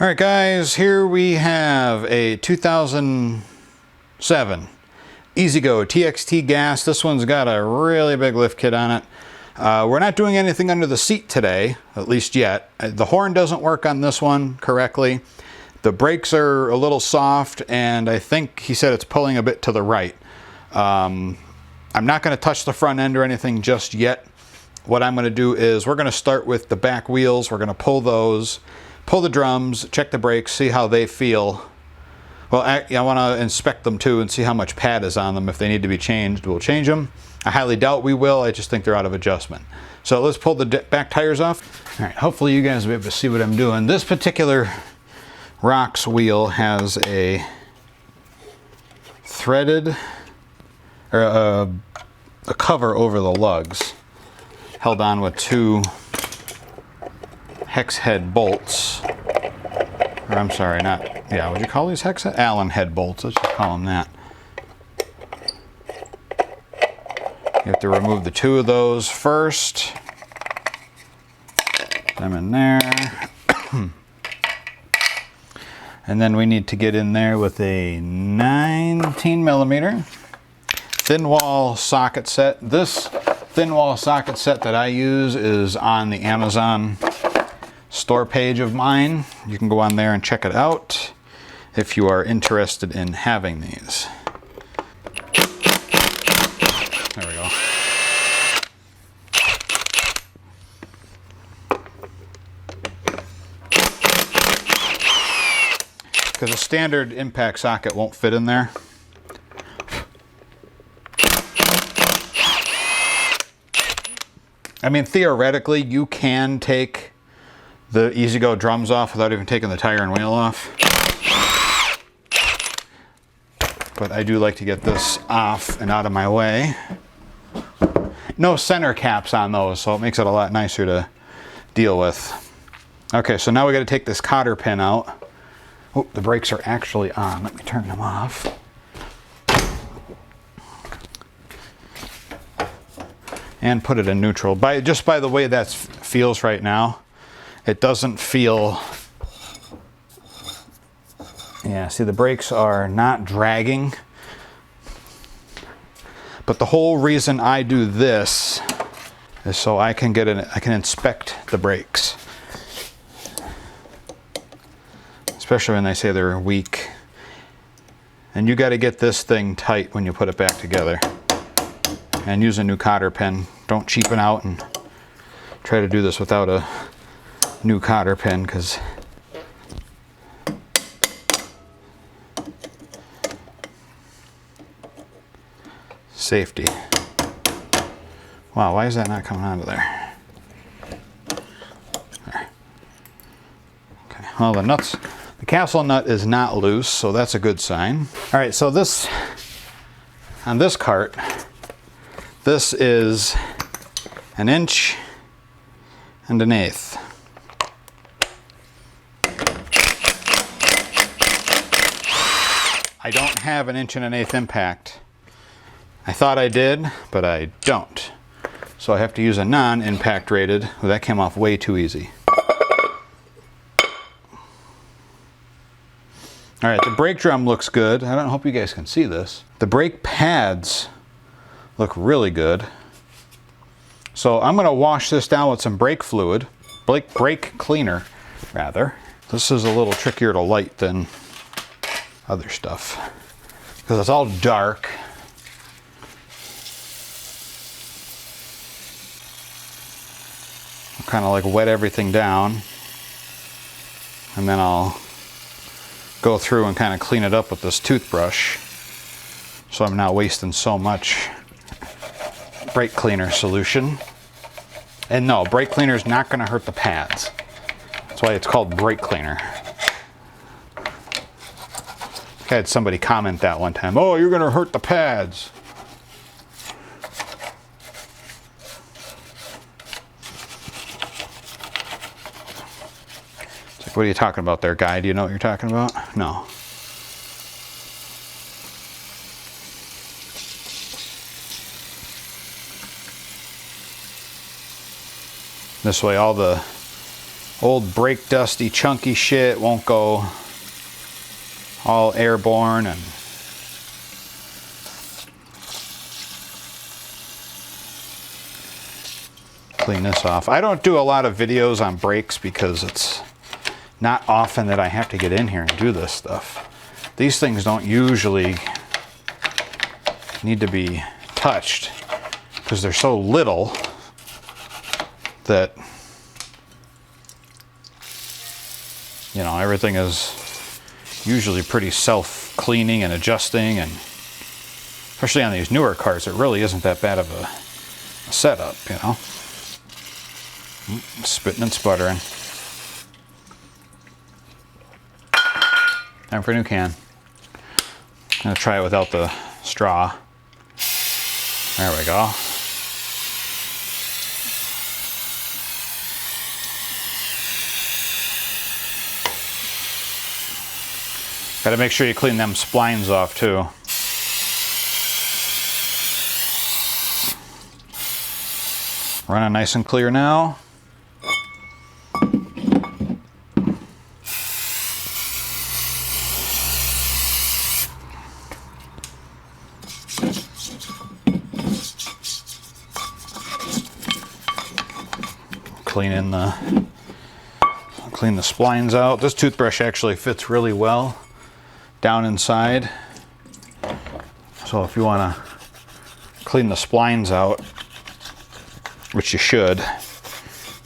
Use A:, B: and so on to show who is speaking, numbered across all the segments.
A: All right, guys, here we have a 2007 EZGO TXT gas. This one's got a really big lift kit on it. We're not doing anything under the seat today, at least yet. The horn doesn't work on this one correctly. The brakes are a little soft, and I think he said it's pulling a bit to the right. I'm not going to touch the front end or anything just yet. What I'm going to do is we're going to start with the back wheels. We're going to pull those, pull the drums, check the brakes, see how they feel. Well, I want to inspect them too and see how much pad is on them. If they need to be changed, we'll change them. I highly doubt we will. I just think they're out of adjustment. So let's pull the back tires off. All right, hopefully you guys will be able to see what I'm doing. This particular Rox wheel has a threaded, or a cover over the lugs, held on with two hex head bolts. Or I'm sorry, not, yeah, what would you call these hex head? Allen head bolts, let's just call them that. You have to remove the two of those first. Put them in there. And then we need to get in there with a 19mm thin wall socket set. This thin wall socket set that I use is on the Amazon store page of mine. You can go on there and check it out if you are interested in having these. There we go. Because a standard impact socket won't fit in there. I mean, theoretically, you can take the EZGO drums off without even taking the tire and wheel off. But I do like to get this off and out of my way. No center caps on those, so it makes it a lot nicer to deal with. Okay, so now we got to take this cotter pin out. Oh, the brakes are actually on. Let me turn them off. And put it in neutral. Just by the way that feels right now, it doesn't feel... Yeah, see, the brakes are not dragging. But the whole reason I do this is so I can inspect the brakes. Especially when they say they're weak. And you got to get this thing tight when you put it back together. And use a new cotter pin. Don't cheapen out and try to do this without a new cotter pin, because safety. Wow, why is that not coming out of there? There. Okay, well, the nuts, the castle nut is not loose, so that's a good sign. All right, so this, on this cart, this is 1 1/8 inches. I don't have 1 1/8 inches impact. I thought I did, but I don't. So I have to use a non-impact rated. Well, that came off way too easy. All right, the brake drum looks good. I don't hope you guys can see this. The brake pads look really good. So I'm going to wash this down with some brake fluid, brake cleaner rather. This is a little trickier to light than other stuff because it's all dark. I'll kind of like wet everything down, and then I'll go through and kind of clean it up with this toothbrush so I'm not wasting so much brake cleaner solution. And no, brake cleaner is not going to hurt the pads. That's why it's called brake cleaner. I had somebody comment that one time, oh, you're going to hurt the pads. It's like, what are you talking about there, guy? Do you know what you're talking about? No. This way all the Old brake dusty, chunky shit won't go all airborne. And clean this off. I don't do a lot of videos on brakes because it's not often that I have to get in here and do this stuff. These things don't usually need to be touched because they're so little that, you know, everything is usually pretty self-cleaning and adjusting, and especially on these newer cars, it really isn't that bad of a setup, you know. Spitting and sputtering. Time for a new can. I'm gonna try it without the straw. There we go. Got to make sure you clean them splines off too. Running nice and clear now. Clean the splines out. This toothbrush actually fits really well down inside. So if you want to clean the splines out, which you should,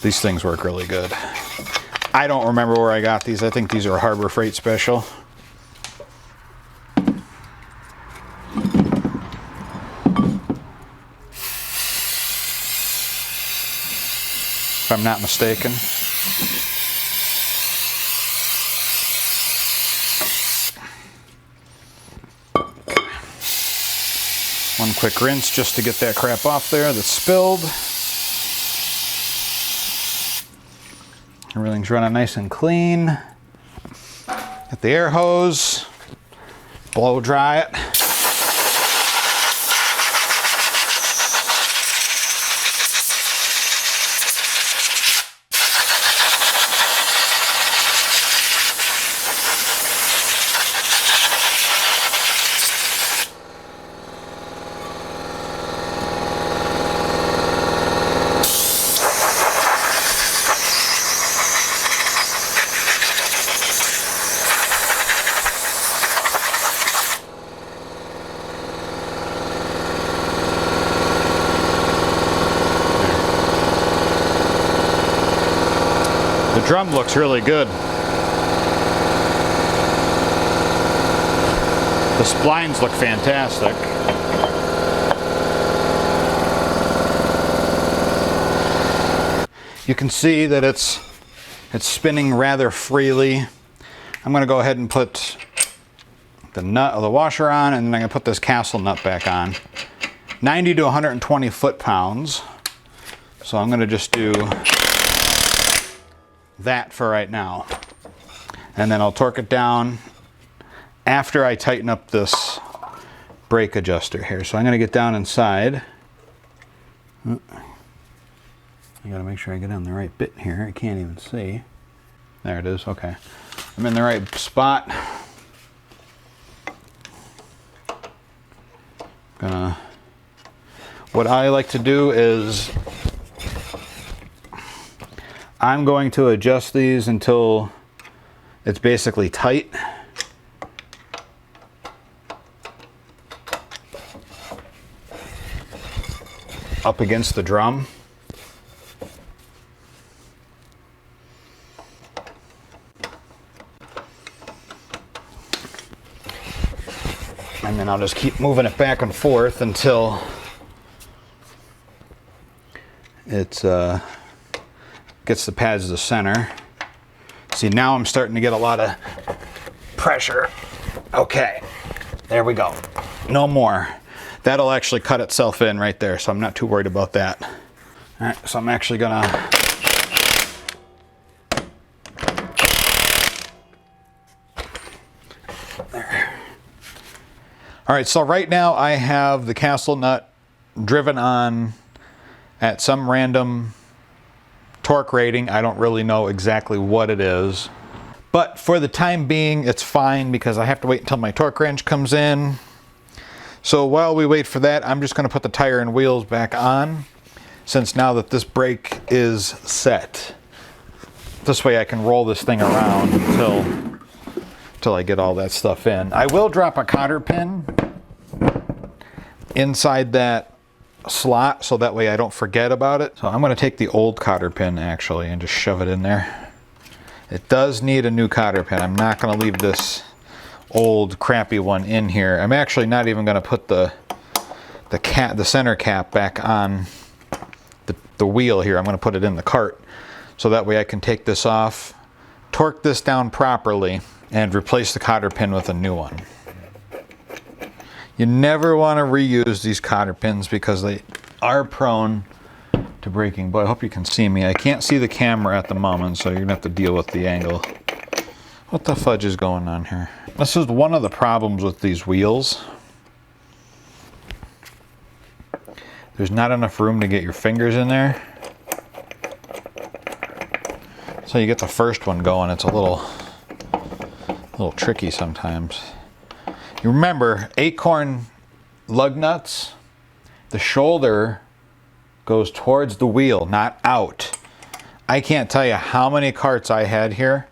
A: these things work really good. I don't remember where I got these. I think these are a Harbor Freight special. If I'm not mistaken. One quick rinse just to get that crap off there that's spilled. Everything's running nice and clean. Get the air hose, blow dry it. The drum looks really good. The splines look fantastic. You can see that it's spinning rather freely. I'm going to go ahead and put the nut of the washer on, and then I'm going to put this castle nut back on. 90 to 120 foot-pounds. So I'm going to just do that for right now. And then I'll torque it down after I tighten up this brake adjuster here. So I'm going to get down inside. I got to make sure I get on the right bit here. I can't even see. There it is. Okay. I'm in the right spot. What I like to do is I'm going to adjust these until it's basically tight. Up against the drum. And then I'll just keep moving it back and forth until it gets the pads to the center. See, now I'm starting to get a lot of pressure. Okay, there we go. No more. That'll actually cut itself in right there, so I'm not too worried about that. All right, so I'm actually gonna there. All right, so right now I have the castle nut driven on at some random torque rating. I don't really know exactly what it is. But for the time being, it's fine because I have to wait until my torque wrench comes in. So while we wait for that, I'm just going to put the tire and wheels back on, since now that this brake is set. This way I can roll this thing around until I get all that stuff in. I will drop a cotter pin inside that slot so that way I don't forget about it. So I'm going to take the old cotter pin actually and just shove it in there. It does need a new cotter pin. I'm not going to leave this old crappy one in here. I'm actually not even going to put the center cap back on the wheel here. I'm going to put it in the cart so that way I can take this off, torque this down properly, and replace the cotter pin with a new one. You never want to reuse these cotter pins because they are prone to breaking. Boy, I hope you can see me. I can't see the camera at the moment, so you're gonna have to deal with the angle. What the fudge is going on here? This is one of the problems with these wheels. There's not enough room to get your fingers in there. So you get the first one going, it's a little tricky sometimes. You remember, acorn lug nuts, the shoulder goes towards the wheel, not out. I can't tell you how many carts I had here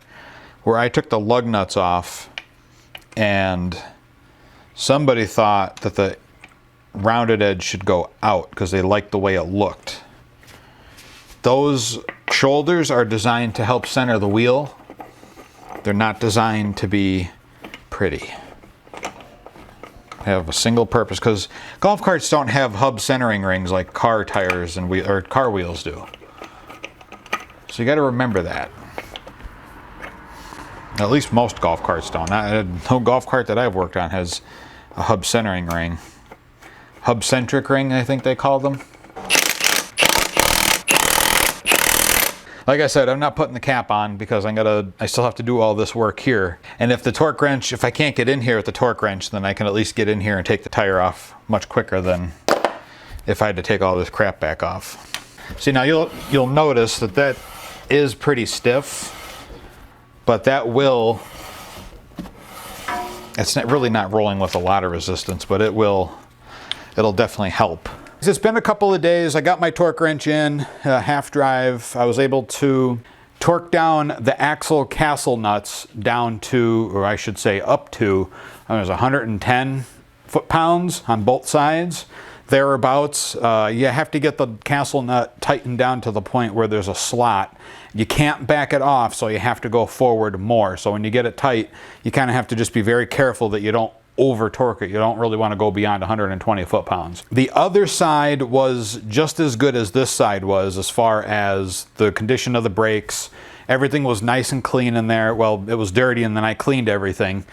A: where I took the lug nuts off and somebody thought that the rounded edge should go out because they liked the way it looked. Those shoulders are designed to help center the wheel. They're not designed to be pretty. Have a single purpose, because golf carts don't have hub centering rings like car tires and car wheels do. So you got to remember that. At least most golf carts don't. No golf cart that I've worked on has a hub centering ring. Hub centric ring, I think they call them. Like I said, I'm not putting the cap on because I still have to do all this work here. And if I can't get in here with the torque wrench, then I can at least get in here and take the tire off much quicker than if I had to take all this crap back off. See, now you'll notice that is pretty stiff, but it's really not rolling with a lot of resistance, but it'll definitely help. It's been a couple of days. I got my torque wrench in, half drive. I was able to torque down the axle castle nuts down to, or I should say up to, there's 110 foot-pounds on both sides, thereabouts. You have to get the castle nut tightened down to the point where there's a slot. You can't back it off, so you have to go forward more. So when you get it tight, you kind of have to just be very careful that you don't over torque it. You don't really want to go beyond 120 foot-pounds. The other side was just as good as this side was as far as the condition of the brakes. Everything was nice and clean in there. Well, it was dirty and then I cleaned everything.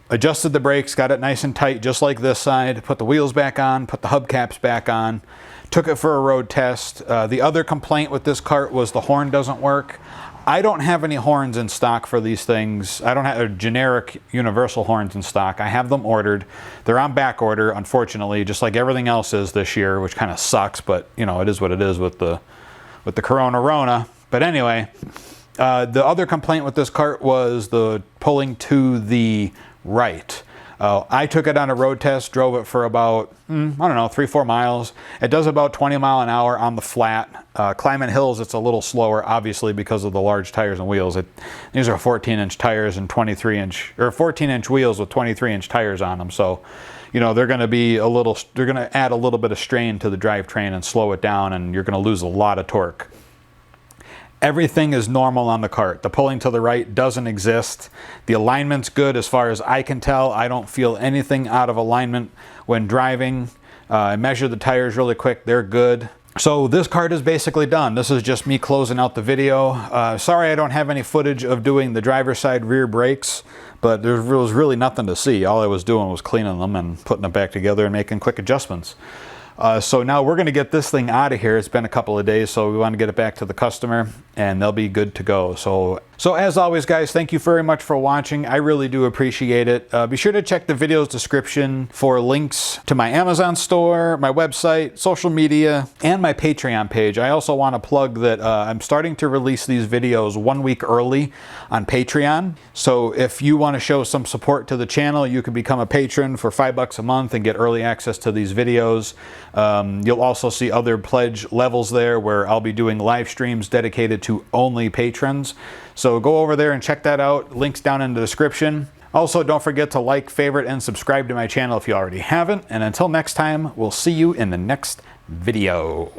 A: Adjusted the brakes, got it nice and tight just like this side, put the wheels back on, put the hubcaps back on, took it for a road test. The other complaint with this cart was the horn doesn't work. I don't have any horns in stock for these things. I don't have generic universal horns in stock. I have them ordered. They're on back order, unfortunately, just like everything else is this year, which kind of sucks, but you know, it is what it is with the Corona. But anyway, the other complaint with this cart was the pulling to the right. I took it on a road test, drove it for about, I don't know, 3-4 miles. It does about 20 miles an hour on the flat. Climbing hills, it's a little slower, obviously, because of the large tires and wheels. These are 14-inch tires and 14-inch wheels with 23-inch tires on them. So, you know, they're going to add a little bit of strain to the drivetrain and slow it down, and you're going to lose a lot of torque. Everything is normal on the cart. The pulling to the right doesn't exist. The alignment's good as far as I can tell. I don't feel anything out of alignment when driving. I measured the tires really quick. They're good. So this cart is basically done. This is just me closing out the video. Sorry I don't have any footage of doing the driver's side rear brakes, but there was really nothing to see. All I was doing was cleaning them and putting them back together and making quick adjustments. So now we're going to get this thing out of here. It's been a couple of days, so we want to get it back to the customer and they'll be good to go. So So as always, guys, thank you very much for watching. I really do appreciate it. Be sure to check the video's description for links to my Amazon store, my website, social media, and my Patreon page. I also want to plug that I'm starting to release these videos 1 week early on Patreon. So if you want to show some support to the channel, you can become a patron for $5 a month and get early access to these videos. You'll also see other pledge levels there where I'll be doing live streams dedicated to only patrons. So go over there and check that out. Links down in the description. Also, don't forget to like, favorite, and subscribe to my channel if you already haven't. And until next time, we'll see you in the next video.